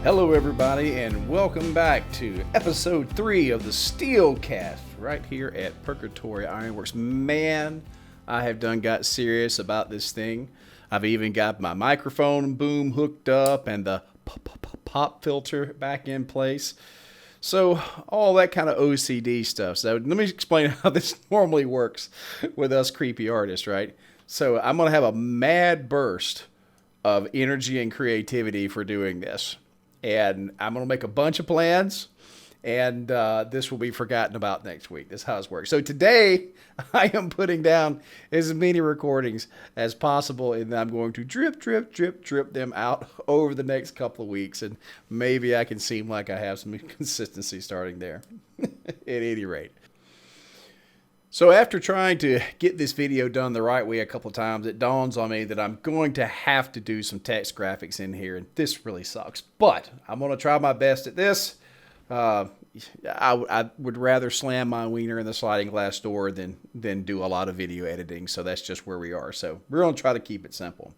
Hello everybody and welcome back to episode 3 of the SteelCast right here at Purgatory Ironworks. Man, I have got serious about this thing. I've even got my microphone boom hooked up and the pop filter back in place. So all that kind of OCD stuff. So let me explain how this normally works with us creepy artists, right? So I'm going to have a mad burst of energy and creativity for doing this. And I'm going to make a bunch of plans, and this will be forgotten about next week. That's how it works. So today, I am putting down as many recordings as possible, and I'm going to drip them out over the next couple of weeks, and maybe I can seem like I have some consistency starting there, at any rate. So after trying to get this video done the right way a couple times, it dawns on me that I'm going to have to do some text graphics in here, and this really sucks. But I'm going to try my best at this. I would rather slam my wiener in the sliding glass door than do a lot of video editing, so that's just where we are. So we're going to try to keep it simple.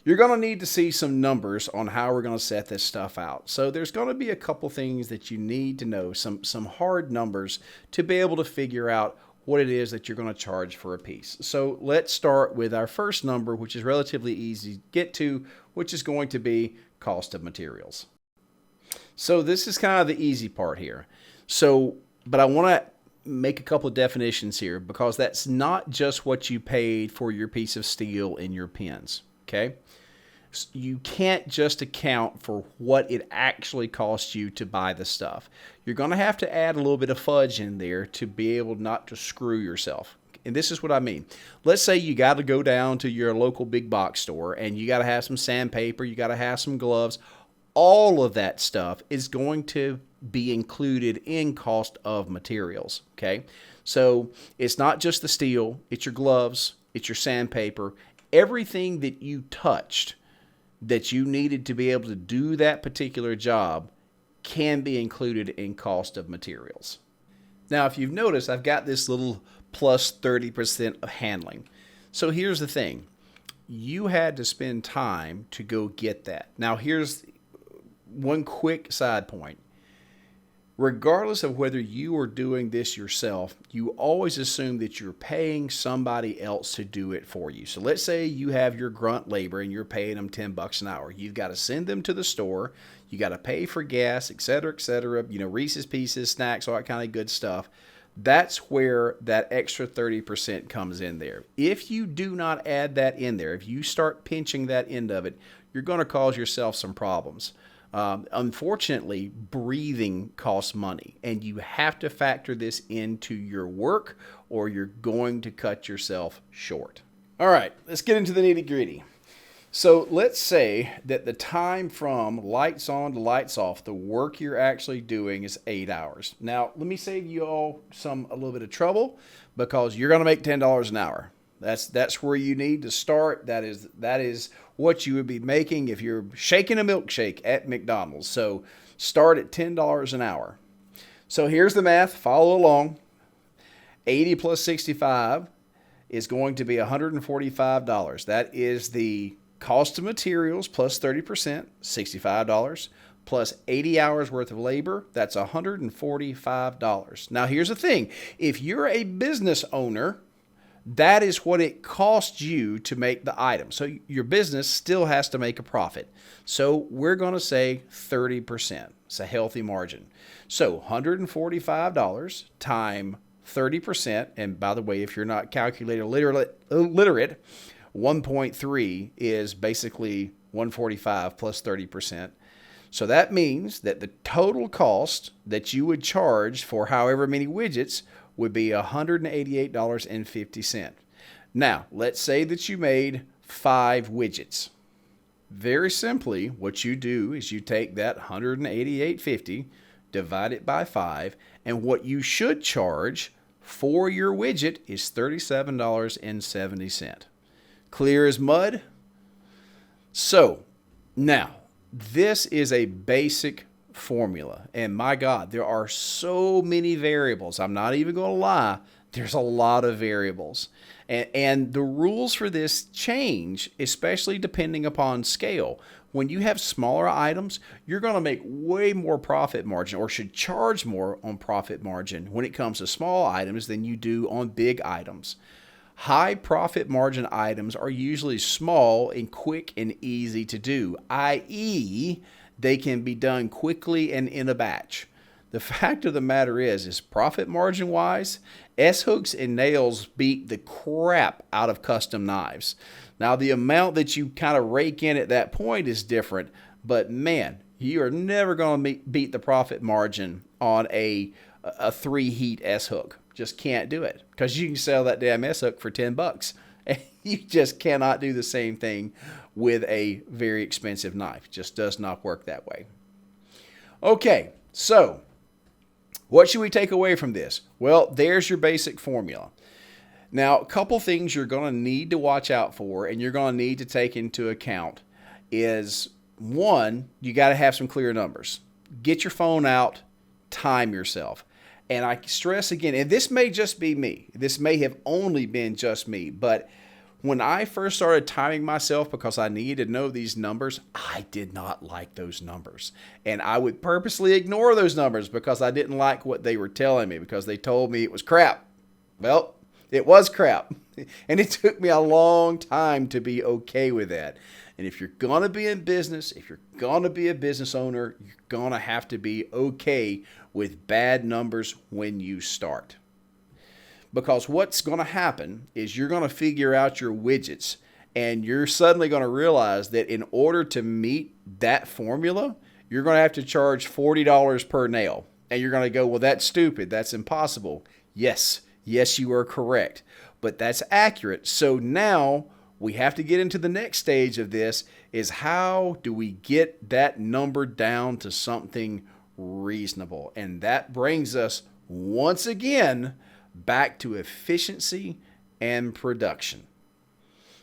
You're going to need to see some numbers on how we're going to set this stuff out. So there's going to be a couple things that you need to know, some hard numbers to be able to figure out what it is that you're going to charge for a piece. So let's start with our first number, which is relatively easy to get to, which is going to be cost of materials. So this is kind of the easy part here. But I want to make a couple of definitions here, because that's not just what you paid for your piece of steel in your pins, okay? You can't just account for what it actually costs you to buy the stuff. You're going to have to add a little bit of fudge in there to be able not to screw yourself. And this is what I mean. Let's say you got to go down to your local big box store and you got to have some sandpaper, you got to have some gloves. All of that stuff is going to be included in cost of materials, okay? So it's not just the steel, it's your gloves, it's your sandpaper, everything that you touched that you needed to be able to do that particular job can be included in cost of materials. Now, if you've noticed, I've got this little plus 30% of handling. So here's the thing. You had to spend time to go get that. Now, here's one quick side point. Regardless of whether you are doing this yourself, you always assume that you're paying somebody else to do it for you. So let's say you have your grunt labor and you're paying them $10 an hour. You've got to send them to the store. You got to pay for gas, et cetera, Reese's Pieces, snacks, all that kind of good stuff. That's where that extra 30% comes in there. If you do not add that in there, if you start pinching that end of it, you're going to cause yourself some problems. Unfortunately, breathing costs money, and you have to factor this into your work or you're going to cut yourself short. All right, let's get into the nitty-gritty. So let's say that the time from lights on to lights off, the work you're actually doing is 8 hours. Now, let me save you all a little bit of trouble, because you're going to make $10 an hour. That's where you need to start. That is what you would be making if you're shaking a milkshake at McDonald's. So start at $10 an hour. So here's the math. Follow along. 80 plus 65 is going to be $145. That is the cost of materials plus 30%, $65, plus 80 hours worth of labor. That's $145. Now here's the thing. If you're a business owner, that is what it costs you to make the item. So your business still has to make a profit. So we're going to say 30%. It's a healthy margin. So $145 times 30%. And by the way, if you're not calculator literate, 1.3 is basically 145 plus 30%. So that means that the total cost that you would charge for however many widgets would be $188.50. Now, let's say that you made 5 widgets. Very simply, what you do is you take that $188.50, divide it by 5, and what you should charge for your widget is $37.70. Clear as mud? So, now, this is a basic formula. And my God, there are so many variables. I'm not even going to lie. There's a lot of variables. And the rules for this change, especially depending upon scale. when you have smaller items, you're going to make way more profit margin, or should charge more on profit margin when it comes to small items than you do on big items. High profit margin items are usually small and quick and easy to do, i.e., they can be done quickly and in a batch. The fact of the matter is profit margin wise, S-hooks and nails beat the crap out of custom knives. Now, the amount that you kind of rake in at that point is different, but man, you are never going to beat the profit margin on a 3-heat S-hook. Just can't do it, because you can sell that damn S-hook for $10. And you just cannot do the same thing with a very expensive knife. It just does not work that way. Okay, so what should we take away from this? Well, there's your basic formula. Now, a couple things you're going to need to watch out for and you're going to need to take into account is, one, you got to have some clear numbers. Get your phone out, time yourself. And I stress again, and this may just be me. This may have only been just me, but when I first started timing myself because I needed to know these numbers, I did not like those numbers. And I would purposely ignore those numbers because I didn't like what they were telling me, because they told me it was crap. Well, it was crap. And it took me a long time to be okay with that. And if you're going to be in business, if you're going to be a business owner, you're going to have to be okay with bad numbers when you start. Because what's going to happen is you're going to figure out your widgets, and you're suddenly going to realize that in order to meet that formula, you're going to have to charge $40 per nail. And you're going to go, well, that's stupid. That's impossible. Yes, you are correct. But that's accurate. So now we have to get into the next stage of this, is how do we get that number down to something reasonable? And that brings us once again back to efficiency and production.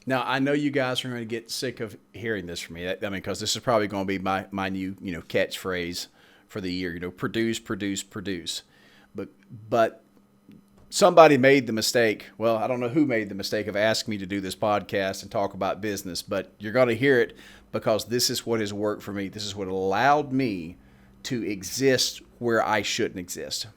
Now, I know you guys are going to get sick of hearing this from me. Because this is probably going to be my new, catchphrase for the year. Produce. But somebody made the mistake. Well, I don't know who made the mistake of asking me to do this podcast and talk about business, but you're going to hear it because this is what has worked for me. This is what allowed me to exist where I shouldn't exist.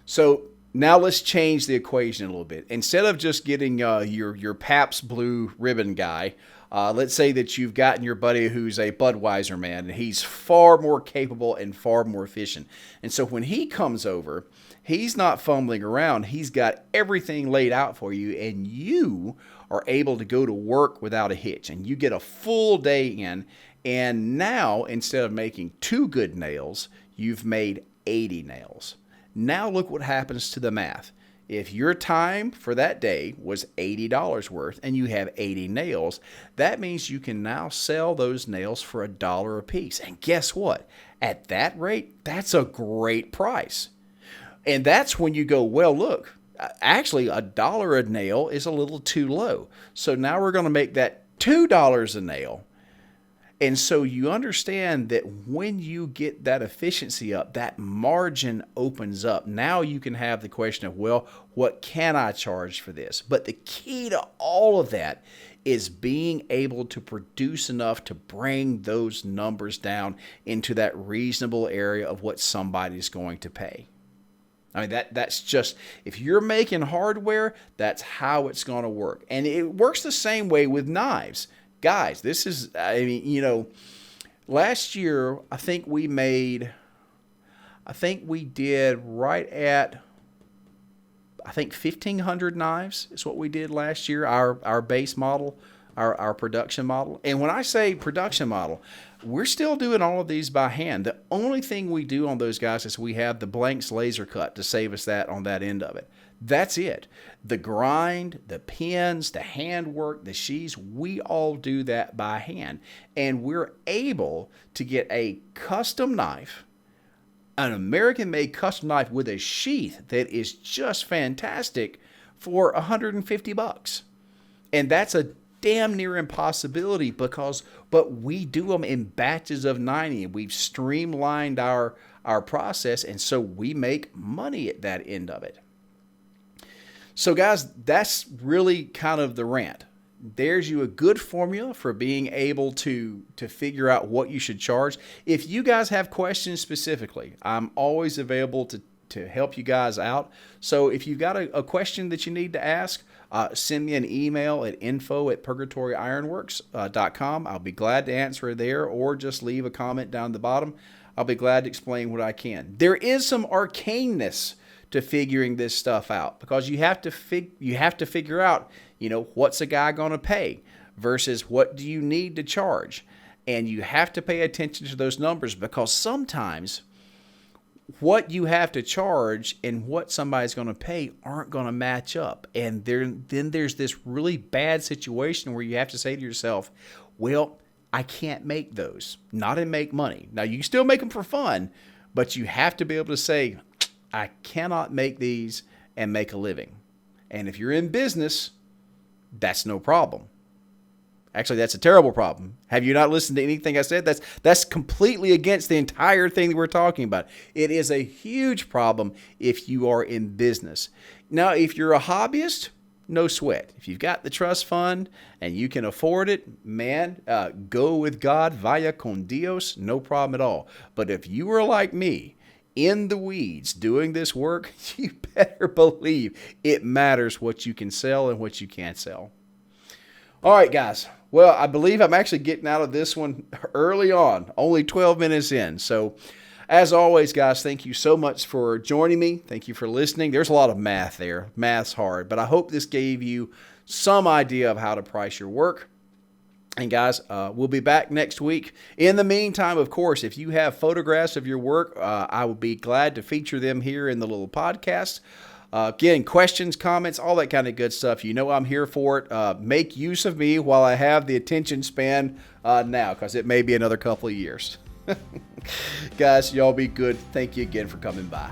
So now let's change the equation a little bit. Instead of just getting your Pabst Blue Ribbon guy, let's say that you've gotten your buddy who's a Budweiser man, and he's far more capable and far more efficient. And so when he comes over, he's not fumbling around. He's got everything laid out for you, and you are able to go to work without a hitch, and you get a full day in. And now, instead of making 2 good nails, you've made 80 nails. Now look what happens to the math. If your time for that day was $80 worth and you have 80 nails, that means you can now sell those nails for $1 a piece. And guess what? At that rate, that's a great price. And that's when you go, well, look, actually $1 a nail is a little too low. So now we're going to make that $2 a nail. And so you understand that when you get that efficiency up, that margin opens up. Now you can have the question of, well, what can I charge for this? But the key to all of that is being able to produce enough to bring those numbers down into that reasonable area of what somebody's going to pay. I mean, that's just, if you're making hardware, that's how it's going to work. And it works the same way with knives. Guys, this is, last year, I think we did right at, 1,500 knives is what we did last year, our base model, our production model. And when I say production model, we're still doing all of these by hand. The only thing we do on those guys is we have the blanks laser cut to save us that on that end of it. That's it. The grind, the pins, the handwork, the sheaths, we all do that by hand. And we're able to get a custom knife, an American-made custom knife with a sheath that is just fantastic for $150. And that's a damn near impossibility but we do them in batches of 90. We've streamlined our process, and so we make money at that end of it. So guys, that's really kind of the rant. there's you a good formula for being able to figure out what you should charge. If you guys have questions specifically, I'm always available to help you guys out. So if you've got a question that you need to ask, send me an email at info@purgatoryironworks.com. I'll be glad to answer it there, or just leave a comment down the bottom. I'll be glad to explain what I can. There is some arcaneness to figuring this stuff out, because you have to figure out, what's a guy going to pay versus what do you need to charge. And you have to pay attention to those numbers, because sometimes what you have to charge and what somebody's going to pay aren't going to match up. And then there's this really bad situation where you have to say to yourself, well, I can't make those, not and make money. Now, you can still make them for fun, but you have to be able to say, I cannot make these and make a living. And if you're in business, that's no problem. Actually, that's a terrible problem. Have you not listened to anything I said? That's completely against the entire thing that we're talking about. It is a huge problem if you are in business. Now, if you're a hobbyist, no sweat. If you've got the trust fund and you can afford it, man, go with God, vaya con Dios, no problem at all. But if you are like me, in the weeds doing this work, you better believe it matters what you can sell and what you can't sell. All right, guys. Well, I believe I'm actually getting out of this one early on, only 12 minutes in. So, as always, guys, thank you so much for joining me. Thank you for listening. There's a lot of math there. Math's hard, but I hope this gave you some idea of how to price your work. And guys, we'll be back next week. In the meantime, of course, if you have photographs of your work, I would be glad to feature them here in the little podcast. Again, questions, comments, all that kind of good stuff. I'm here for it. Make use of me while I have the attention span now, because it may be another couple of years. Guys, y'all be good. Thank you again for coming by.